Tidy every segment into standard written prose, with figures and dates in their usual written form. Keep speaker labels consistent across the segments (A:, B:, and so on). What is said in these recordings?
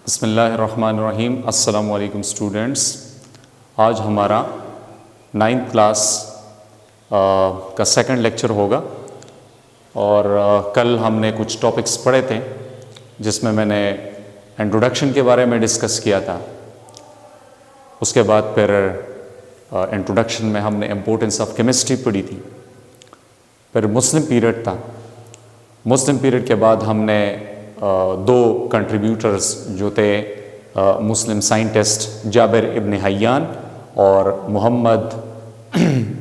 A: بسم اللہ الرحمن الرحیم۔ السلام علیکم اسٹوڈنٹس، آج ہمارا 9th کلاس کا سیکنڈ لیکچر ہوگا اور کل ہم نے کچھ ٹاپکس پڑھے تھے جس میں نے انٹروڈکشن کے بارے میں ڈسکس کیا تھا۔ اس کے بعد پھر انٹروڈکشن میں ہم نے امپورٹنس آف کیمسٹری پڑھی تھی، پھر مسلم پیریڈ تھا۔ مسلم پیریڈ کے بعد ہم نے دو کنٹریبیوٹرز جو تھے مسلم سائنٹسٹ جابر ابن حیان اور محمد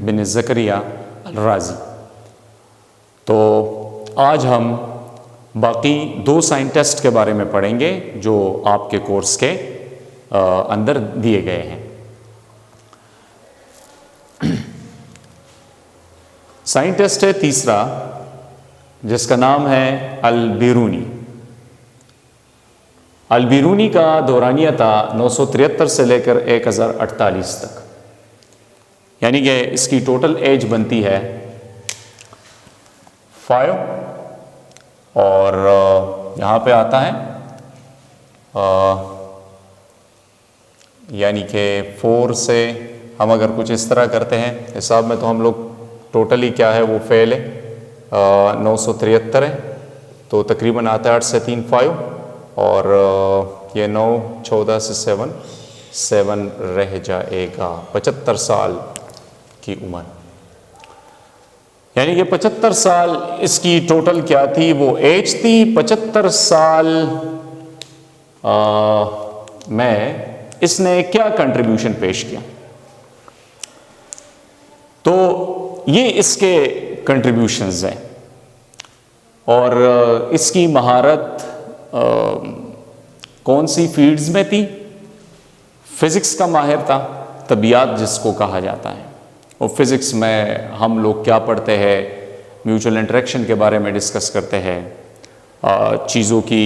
A: بن زکریہ الرازی، تو آج ہم باقی دو سائنٹسٹ کے بارے میں پڑھیں گے جو آپ کے کورس کے اندر دیے گئے ہیں۔ سائنٹسٹ ہے تیسرا جس کا نام ہے البیرونی۔ البیرونی کا دورانیہ تھا 973 سے لے کر 1048 تک، یعنی کہ اس کی ٹوٹل ایج بنتی ہے 5، اور یہاں پہ آتا ہے یعنی کہ 4 سے ہم اگر کچھ اس طرح کرتے ہیں حساب میں تو ہم لوگ ٹوٹلی کیا ہے وہ فیل ہے 973 ہے، تو تقریباً آتا ہے 8 سے 3 5، اور یہ 9 14 سے 7 رہ جائے گا 75 سال کی عمر، یعنی کہ 75 سال اس کی ٹوٹل کیا تھی وہ ایج تھی۔ 75 سال میں اس نے کیا کنٹریبیوشن پیش کیا، تو یہ اس کے کنٹریبیوشنز ہیں، اور اس کی مہارت کون سی فیلڈز میں تھی؟ فزکس کا ماہر تھا، طبیعیات جس کو کہا جاتا ہے، اور فزکس میں ہم لوگ کیا پڑھتے ہیں؟ میوچل انٹریکشن کے بارے میں ڈسکس کرتے ہیں، چیزوں کی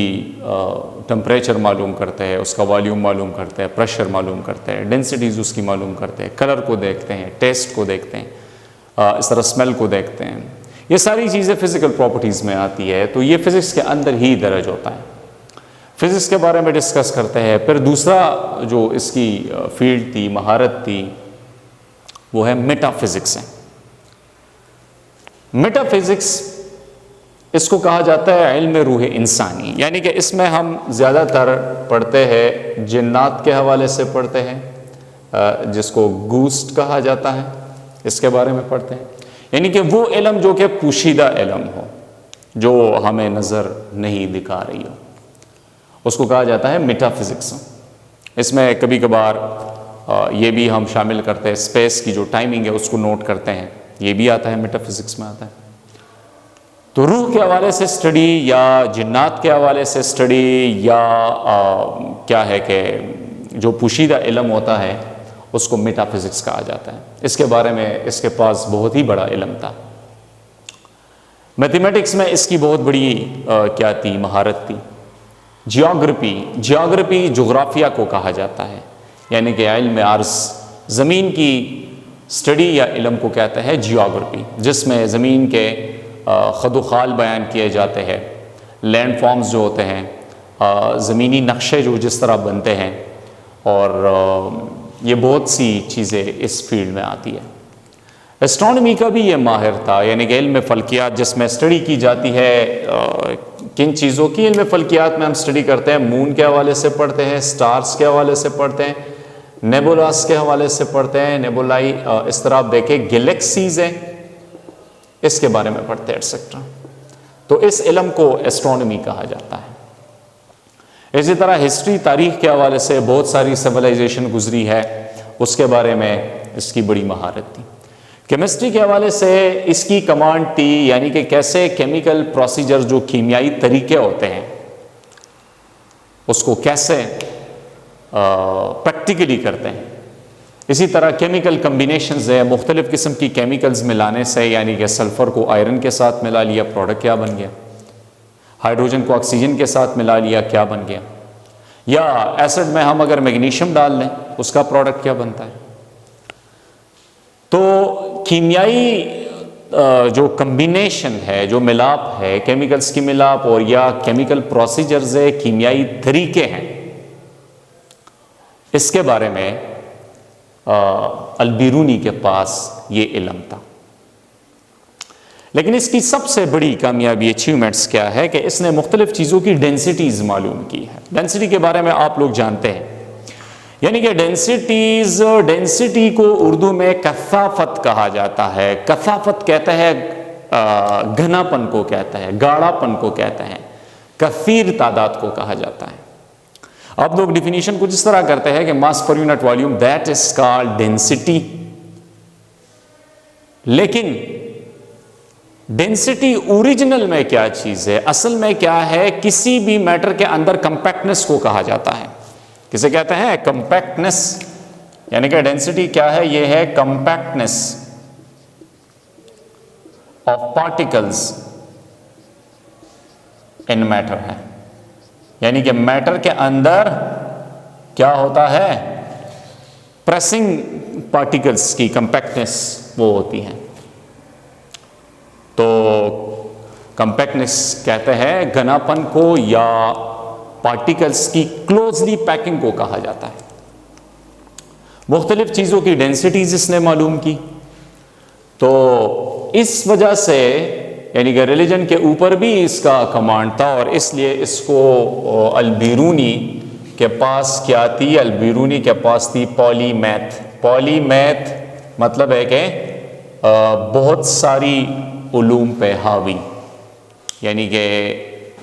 A: ٹمپریچر معلوم کرتے ہیں، اس کا والیوم معلوم کرتے ہیں، پریشر معلوم کرتے ہیں، ڈینسٹیز اس کی معلوم کرتے ہیں، کلر کو دیکھتے ہیں، ٹیسٹ کو دیکھتے ہیں، اس طرح اسمیل کو دیکھتے ہیں۔ یہ ساری چیزیں فزیکل پراپرٹیز میں آتی ہے، تو یہ فزکس کے اندر ہی درج ہوتا ہے۔ فزکس کے بارے میں ڈسکس کرتے ہیں۔ پھر دوسرا جو اس کی فیلڈ تھی، مہارت تھی، وہ ہے میٹا فزکس ہے۔ میٹا فزکس اس کو کہا جاتا ہے علم روح انسانی، یعنی کہ اس میں ہم زیادہ تر پڑھتے ہیں جنات کے حوالے سے پڑھتے ہیں، جس کو گوسٹ کہا جاتا ہے، اس کے بارے میں پڑھتے ہیں، یعنی کہ وہ علم جو کہ پوشیدہ علم ہو، جو ہمیں نظر نہیں دکھا رہی ہو، اس کو کہا جاتا ہے میٹا فزکس۔ اس میں کبھی کبھار یہ بھی ہم شامل کرتے ہیں، اسپیس کی جو ٹائمنگ ہے اس کو نوٹ کرتے ہیں، یہ بھی آتا ہے میٹا فزکس میں آتا ہے۔ تو روح کے حوالے سے اسٹڈی یا جنات کے حوالے سے اسٹڈی یا کیا ہے کہ جو پوشیدہ علم ہوتا ہے اس کو میٹا فزکس کہا جاتا ہے۔ اس کے بارے میں اس کے پاس بہت ہی بڑا علم تھا۔ میتھمیٹکس میں اس کی بہت بڑی کیا تھی؟ مہارت تھی۔ جیوگرافی جغرافیہ کو کہا جاتا ہے، یعنی کہ علم عرض، زمین کی اسٹڈی یا علم کو کہتے ہیں جیوگرافی، جس میں زمین کے خد و خال بیان کیے جاتے ہیں، لینڈ فارمز جو ہوتے ہیں، زمینی نقشے جو جس طرح بنتے ہیں، اور یہ بہت سی چیزیں اس فیلڈ میں آتی ہے۔ ایسٹرونومی کا بھی یہ ماہر تھا، یعنی کہ علم فلکیات جس میں اسٹڈی کی جاتی ہے کن چیزوں کی؟ علم فلکیات میں ہم اسٹڈی کرتے ہیں، مون کے حوالے سے پڑھتے ہیں، سٹارز کے حوالے سے پڑھتے ہیں، نیبولاس کے حوالے سے پڑھتے ہیں، نیبولائی اس طرح آپ دیکھیں گیلیکسیز ہیں، اس کے بارے میں پڑھتے ہیں ایٹسیٹرا۔ تو اس علم کو ایسٹرونومی کہا جاتا ہے۔ اسی طرح ہسٹری، تاریخ کے حوالے سے بہت ساری سیولائزیشن گزری ہے، اس کے بارے میں اس کی بڑی مہارت تھی۔ کیمسٹری کے حوالے سے اس کی کمانڈ تھی، یعنی کہ کیسے کیمیکل پروسیجر جو کیمیائی طریقے ہوتے ہیں اس کو کیسے پریکٹیکلی کرتے ہیں۔ اسی طرح کیمیکل کمبینیشنز ہے، مختلف قسم کی کیمیکلز ملانے سے، یعنی کہ سلفر کو آئرن کے ساتھ ملا لیا، پروڈکٹ کیا بن گیا؟ ہائیڈروجن کو آکسیجن کے ساتھ ملا لیا، کیا بن گیا؟ یا ایسڈ میں ہم اگر میگنیشیم ڈال لیں اس کا پروڈکٹ کیا بنتا ہے؟ تو کیمیائی جو کمبینیشن ہے، جو ملاپ ہے، کیمیکلز کی ملاپ اور یا کیمیکل پروسیجرز ہے، کیمیائی طریقے ہیں، اس کے بارے میں البیرونی کے پاس یہ علم تھا. لیکن اس کی سب سے بڑی کامیابی اچیومنٹس کیا ہے کہ اس نے مختلف چیزوں کی ڈینسٹیز معلوم کی ہے. ڈینسٹی کے بارے میں آپ لوگ جانتے ہیں, یعنی کہ ڈینسٹی کو اردو میں کثافت کہا جاتا ہے. کثافت کہتا ہے گھنا پن کو کہتا ہے, گاڑھا پن کو کہتا ہے, کثیر تعداد کو کہا جاتا ہے. آپ لوگ ڈیفینیشن کچھ اس طرح کرتے ہیں کہ mass per unit volume that is called density. لیکن ڈینسٹی اوریجنل میں کیا چیز ہے, اصل میں کیا ہے, کسی بھی میٹر کے اندر کمپیکٹنس کو کہا جاتا ہے. کسے کہتے ہیں؟ کمپیکٹنس. یعنی کہ ڈینسٹی کیا ہے؟ یہ ہے کمپیکٹنس آف پارٹیکلز ان میٹر ہے. یعنی کہ میٹر کے اندر کیا ہوتا ہے؟ پریسنگ پارٹیکلز کی کمپیکٹنس وہ ہوتی ہے. تو کمپیکٹنس کہتے ہیں گھنا پن کو یا پارٹیکلز کی کلوزلی پیکنگ کو کہا جاتا ہے. مختلف چیزوں کی ڈینسٹیز اس نے معلوم کی. تو اس وجہ سے یعنی کہ ریلیجن کے اوپر بھی اس کا کمانڈ تھا, اور اس لیے اس کو البیرونی کے پاس کیا تھی؟ البیرونی کے پاس تھی پولی میتھ. پولی میتھ مطلب ہے کہ بہت ساری علوم پہ حاوی, یعنی کہ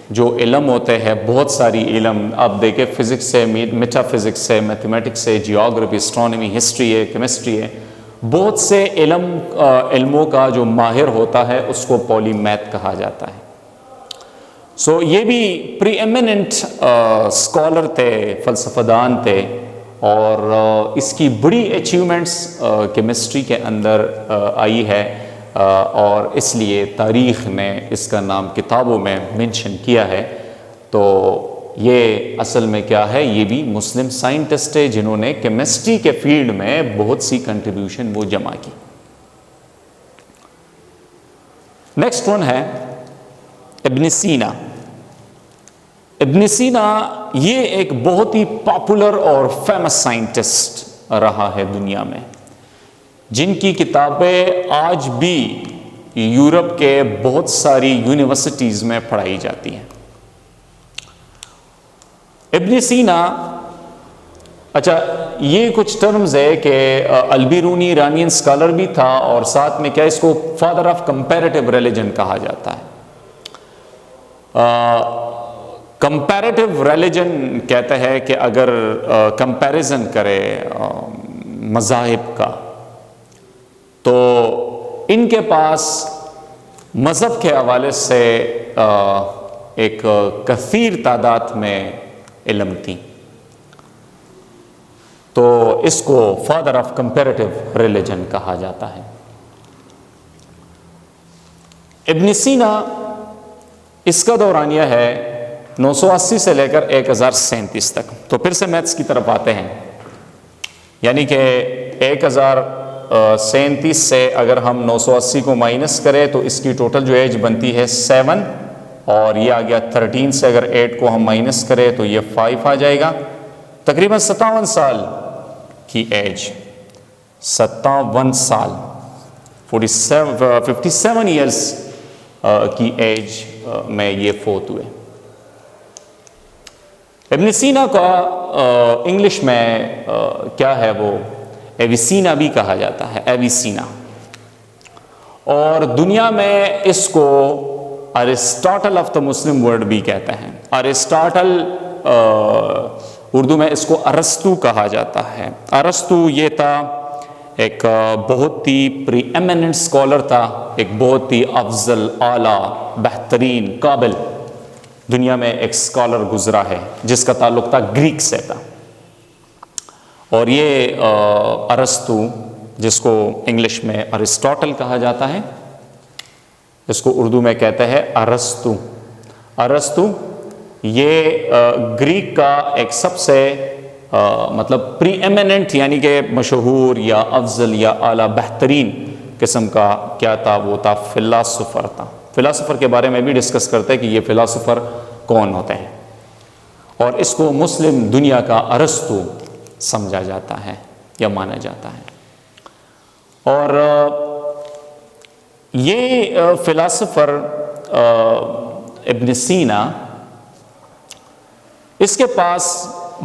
A: جو علم ہوتے ہیں بہت ساری علم. آپ دیکھیں فزکس سے, میٹا فزکس سے, میتھمیٹکس سے, جیوگرافی, اسٹرانومی, ہسٹری ہے, کیمسٹری ہے, بہت سے علموں کا جو ماہر ہوتا ہے اس کو پولی میتھ کہا جاتا ہے. سو یہ بھی پری ایمیننٹ اسکالر تھے, فلسفہ دان تھے, اور اس کی بڑی اچیومنٹس کیمسٹری کے اندر آئی ہے, اور اس لیے تاریخ نے اس کا نام کتابوں میں منشن کیا ہے. تو یہ اصل میں کیا ہے؟ یہ بھی مسلم سائنٹسٹ ہے جنہوں نے کیمسٹری کے فیلڈ میں بہت سی کنٹریبیوشن وہ جمع کی. نیکسٹ ون ہے ابن سینا. ابن سینا یہ ایک بہت ہی پاپولر اور فیمس سائنٹسٹ رہا ہے دنیا میں, جن کی کتابیں آج بھی یورپ کے بہت ساری یونیورسٹیز میں پڑھائی جاتی ہیں. ابن سینا, اچھا یہ کچھ ٹرمز ہے کہ البیرونی ایرانین اسکالر بھی تھا, اور ساتھ میں کیا اس کو فادر آف کمپیریٹیو ریلیجن کہا جاتا ہے. کمپیریٹیو ریلیجن کہتا ہے کہ اگر کمپیریزن کرے مذاہب کا, تو ان کے پاس مذہب کے حوالے سے ایک کثیر تعداد میں علم تھی. تو اس کو فادر آف کمپیریٹیو ریلیجن کہا جاتا ہے. ابن سینا اس کا دورانیہ ہے 980 سے لے کر 1037 تک. تو پھر سے میتھس کی طرف آتے ہیں, یعنی کہ 1037 سے اگر ہم 980 کو مائنس کریں تو اس کی ٹوٹل جو ایج بنتی ہے 7, اور یہ آ گیا 13 سے اگر 8 کو ہم مائنس کریں تو یہ 5 آ جائے گا. تقریباً 57 سال کی ایج, 57 سال, 57 ایئرس کی ایج میں یہ فوت ہوئے. ابن سینا کا انگلش میں کیا ہے, وہ ایویسینا بھی کہا جاتا ہے, ایویسینا. اور دنیا میں اس کو ارسطاٹل آف دا مسلم ورلڈ بھی کہتے ہیں. ارسطاٹل اردو میں اس کو ارسطو کہا جاتا ہے. ارسطو یہ تھا ایک بہت ہی پری ایمیننٹ اسکالر تھا, ایک بہت ہی افضل, اعلیٰ, بہترین, قابل دنیا میں ایک اسکالر گزرا ہے جس کا تعلق تھا گریک سے تھا. اور یہ ارسطو, جس کو انگلش میں ارسطاٹل کہا جاتا ہے, اس کو اردو میں کہتے ہیں ارسطو. ارسطو یہ گریک کا ایک سب سے مطلب پری ایمیننٹ یعنی کہ مشہور یا افضل یا اعلیٰ بہترین قسم کا کیا تھا, وہ تھا فلاسفر تھا. فلاسفر کے بارے میں بھی ڈسکس کرتے ہیں کہ یہ فلاسفر کون ہوتے ہیں, اور اس کو مسلم دنیا کا ارسطو سمجھا جاتا ہے یا مانا جاتا ہے۔ اور یہ فلاسفر ابن سینا، اس کے پاس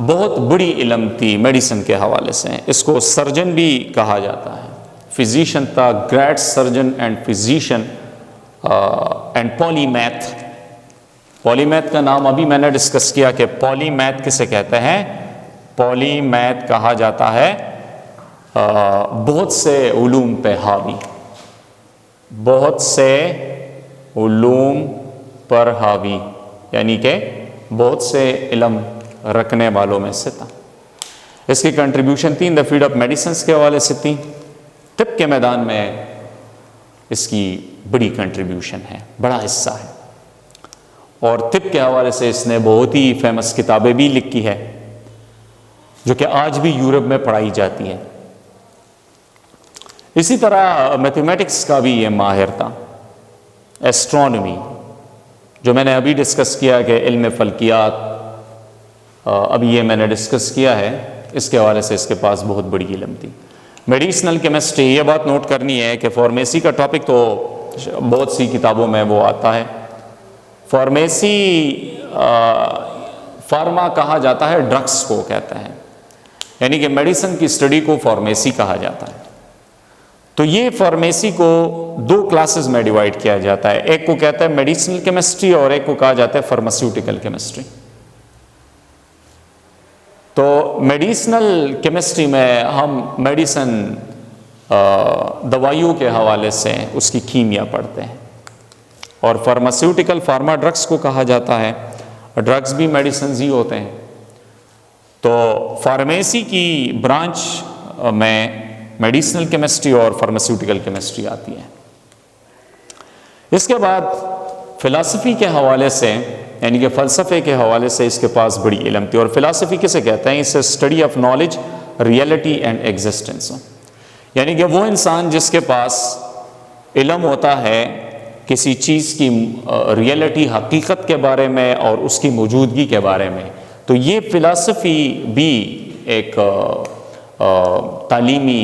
A: بہت بڑی علم تھی میڈیسن کے حوالے سے، اس کو سرجن بھی کہا جاتا ہے، فزیشین تھا، great surgeon and physician and polymath. Polymath کا نام ابھی میں نے ڈسکس کیا کہ پولی میتھ کسے کہتے ہیں؟ پولی میتھ کہا جاتا ہے بہت سے علوم پہ حاوی، بہت سے علوم پر حاوی، یعنی کہ بہت سے علم رکھنے والوں میں سے تھا۔ اس کی کنٹریبیوشن تھی ان دا فیلڈ آف میڈیسنس کے حوالے سے تھی۔ طب کے میدان میں اس کی بڑی کنٹریبیوشن ہے، بڑا حصہ ہے، اور طب کے حوالے سے اس نے بہت ہی فیمس کتابیں بھی لکھی ہے جو کہ آج بھی یورپ میں پڑھائی جاتی ہے۔ اسی طرح میتھمیٹکس کا بھی یہ ماہر تھا، ایسٹرونومی جو میں نے ابھی ڈسکس کیا کہ علم فلکیات، ابھی یہ میں نے ڈسکس کیا ہے، اس کے حوالے سے اس کے پاس بہت بڑی علم تھی۔ میڈیسنل کیمسٹری، یہ بات نوٹ کرنی ہے کہ فارمیسی کا ٹاپک تو بہت سی کتابوں میں وہ آتا ہے۔ فارمیسی، فارما کہا جاتا ہے ڈرگس کو کہتے ہیں، یعنی کہ میڈیسن کی اسٹڈی کو فارمیسی کہا جاتا ہے۔ تو یہ فارمیسی کو دو کلاسز میں ڈیوائڈ کیا جاتا ہے، ایک کو کہتا ہے میڈیسنل کیمسٹری اور ایک کو کہا جاتا ہے فارماسیوٹیکل کیمسٹری۔ تو میڈیسنل کیمسٹری میں ہم میڈیسن، دوائیوں کے حوالے سے اس کی کیمیا پڑھتے ہیں، اور فارماسیوٹیکل، فارما ڈرگس کو کہا جاتا ہے، ڈرگس بھی میڈیسنز ہی ہوتے ہیں۔ تو فارمیسی کی برانچ میں میڈیسنل کیمسٹری اور فارماسیوٹیکل کیمسٹری آتی ہے۔ اس کے بعد فلسفی کے حوالے سے، یعنی کہ فلسفے کے حوالے سے اس کے پاس بڑی علم تھی، اور فلسفی کسے کہتے ہیں؟ اسے study of knowledge, reality and existence, یعنی کہ وہ انسان جس کے پاس علم ہوتا ہے کسی چیز کی ریئلٹی، حقیقت کے بارے میں اور اس کی موجودگی کے بارے میں۔ تو یہ فلسفی بھی ایک تعلیمی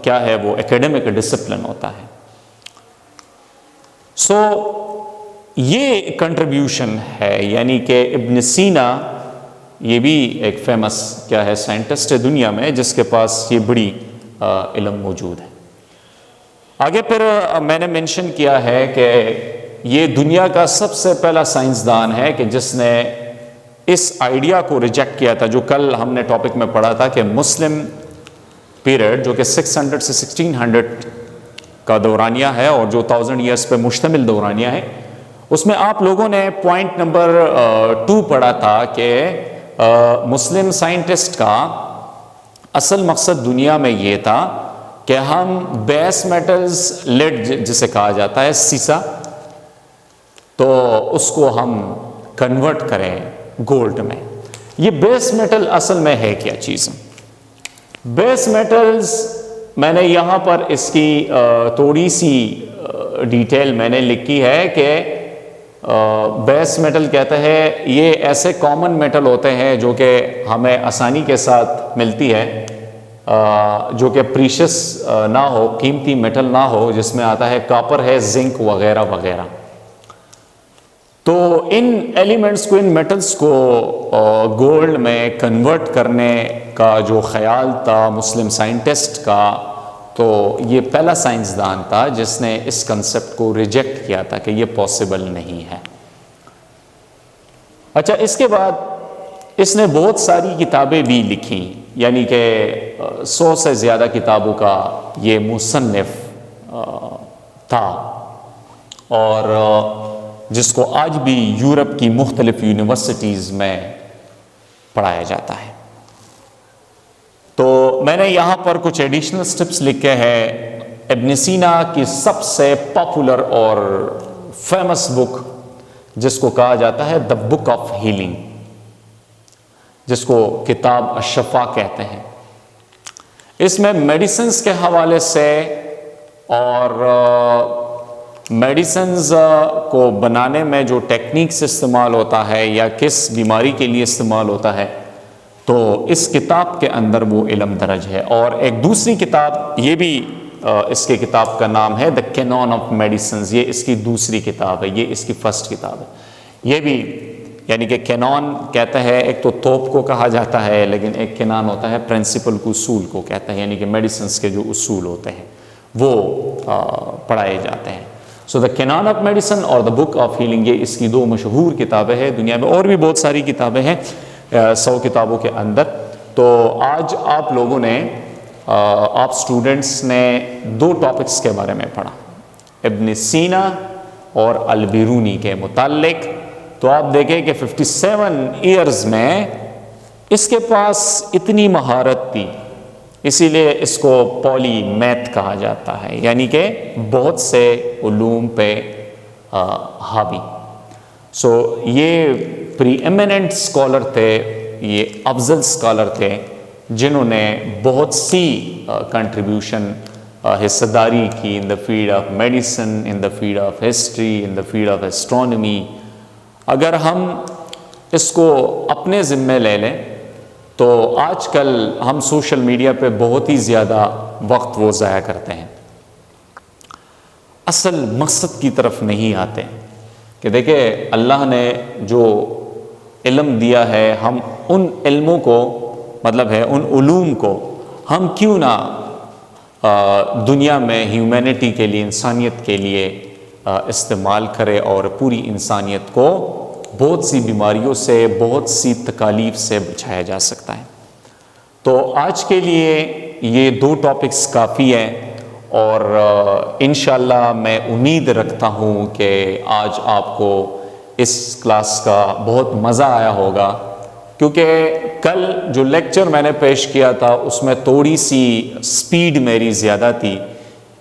A: کیا ہے، وہ ایکیڈمک ڈسپلن ہوتا ہے۔ سو یہ کنٹریبیوشن ہے، یعنی کہ ابن سینا یہ بھی ایک فیمس کیا ہے، سائنٹسٹ ہے دنیا میں جس کے پاس یہ بڑی علم موجود ہے۔ آگے پھر میں نے منشن کیا ہے کہ یہ دنیا کا سب سے پہلا سائنسدان ہے کہ جس نے اس آئیڈیا کو ریجیکٹ کیا تھا، جو کل ہم نے ٹاپک میں پڑھا تھا کہ مسلم پیریڈ جو کہ 600 سے 1600 کا دورانیہ ہے اور جو 1000 ایئرس پہ مشتمل دورانیہ ہے، اس میں آپ لوگوں نے پوائنٹ نمبر 2 پڑھا تھا کہ مسلم سائنٹسٹ کا اصل مقصد دنیا میں یہ تھا کہ ہم بیس میٹلز، لیڈ جسے کہا جاتا ہے سیسا، تو اس کو ہم کنورٹ کریں گولڈ میں۔ یہ بیس میٹل اصل میں ہے کیا چیز؟ بیس میٹلز میں نے یہاں پر اس کی تھوڑی سی ڈیٹیل میں نے لکھی ہے کہ بیس میٹل کہتے ہیں یہ ایسے کامن میٹل ہوتے ہیں جو کہ ہمیں آسانی کے ساتھ ملتی ہے، جو کہ پریشس نہ ہو، قیمتی میٹل نہ ہو، جس میں آتا ہے کاپر ہے، زنک وغیرہ وغیرہ۔ تو ان ایلیمنٹس کو، ان میٹلز کو گولڈ میں کنورٹ کرنے کا جو خیال تھا مسلم سائنٹسٹ کا، تو یہ پہلا سائنسدان تھا جس نے اس کنسپٹ کو ریجیکٹ کیا تھا کہ یہ پاسبل نہیں ہے۔ اچھا، اس کے بعد اس نے بہت ساری کتابیں بھی لکھی، یعنی کہ 100 سے زیادہ کتابوں کا یہ مصنف تھا، اور جس کو آج بھی یورپ کی مختلف یونیورسٹیز میں پڑھایا جاتا ہے۔ تو میں نے یہاں پر کچھ ایڈیشنل سٹیپس لکھے ہیں۔ ابن سینا کی سب سے پاپولر اور فیمس بک جس کو کہا جاتا ہے دا بک آف ہیلنگ، جس کو کتاب الشفا کہتے ہیں، اس میں میڈیسنز کے حوالے سے اور میڈیسنز کو بنانے میں جو ٹیکنیکس استعمال ہوتا ہے یا کس بیماری کے لیے استعمال ہوتا ہے، تو اس کتاب کے اندر وہ علم درج ہے. اور ایک دوسری کتاب یہ بھی اس کے کتاب کا نام ہے دا کینون آف میڈیسنز. یہ اس کی دوسری کتاب ہے, یہ اس کی فرسٹ کتاب ہے. یہ بھی یعنی کہ کینون کہتا ہے, ایک تو توپ کو کہا جاتا ہے, لیکن ایک کینون ہوتا ہے پرنسپل کو, اصول کو کہتا ہے, یعنی کہ میڈیسنز کے جو اصول ہوتے ہیں وہ پڑھائے جاتے ہیں. سو دا کینون آف میڈیسن اور دا بک آف ہیلنگ, یہ اس کی دو مشہور کتابیں ہیں. دنیا میں اور بھی بہت ساری کتابیں ہیں 100 کتابوں کے اندر. تو آج آپ لوگوں نے آپ سٹوڈنٹس نے 2 ٹاپکس کے بارے میں پڑھا, ابن سینا اور البیرونی کے متعلق. تو آپ دیکھیں کہ 57 ایئرز میں اس کے پاس اتنی مہارت تھی, اسی لیے اس کو پولی میتھ کہا جاتا ہے, یعنی کہ بہت سے علوم پہ حاوی. سو یہ پری ایمیننٹ اسکالر تھے, یہ افضل اسکالر تھے جنہوں نے بہت سی کنٹریبیوشن حصہ داری کی in the field of medicine, in the field of history, in the field of astronomy. اگر ہم اس کو اپنے ذمے لے لیں تو آج کل ہم سوشل میڈیا پہ بہت ہی زیادہ وقت وہ ضائع کرتے ہیں, اصل مقصد کی طرف نہیں آتے. کہ دیکھیں اللہ نے جو علم دیا ہے, ہم ان علموں کو مطلب ہے ان علوم کو ہم کیوں نہ دنیا میں ہیومینٹی کے لیے, انسانیت کے لیے استعمال کرے اور پوری انسانیت کو بہت سی بیماریوں سے, بہت سی تکالیف سے بچایا جا سکتا ہے. تو آج کے لیے یہ 2 ٹاپکس کافی ہیں, اور انشاءاللہ میں امید رکھتا ہوں کہ آج آپ کو اس کلاس کا بہت مزہ آیا ہوگا, کیونکہ کل جو لیکچر میں نے پیش کیا تھا اس میں تھوڑی سی سپیڈ میری زیادہ تھی,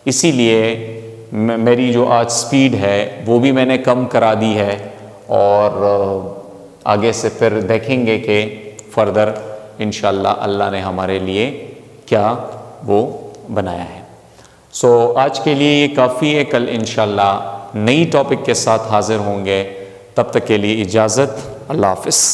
A: اسی لیے میری جو آج سپیڈ ہے وہ بھی میں نے کم کرا دی ہے. اور آگے سے پھر دیکھیں گے کہ فردر انشاءاللہ اللہ نے ہمارے لیے کیا وہ بنایا ہے. سو آج کے لیے یہ کافی ہے, کل انشاءاللہ نئی ٹاپک کے ساتھ حاضر ہوں گے. تب تک کے لیے اجازت, اللہ حافظ.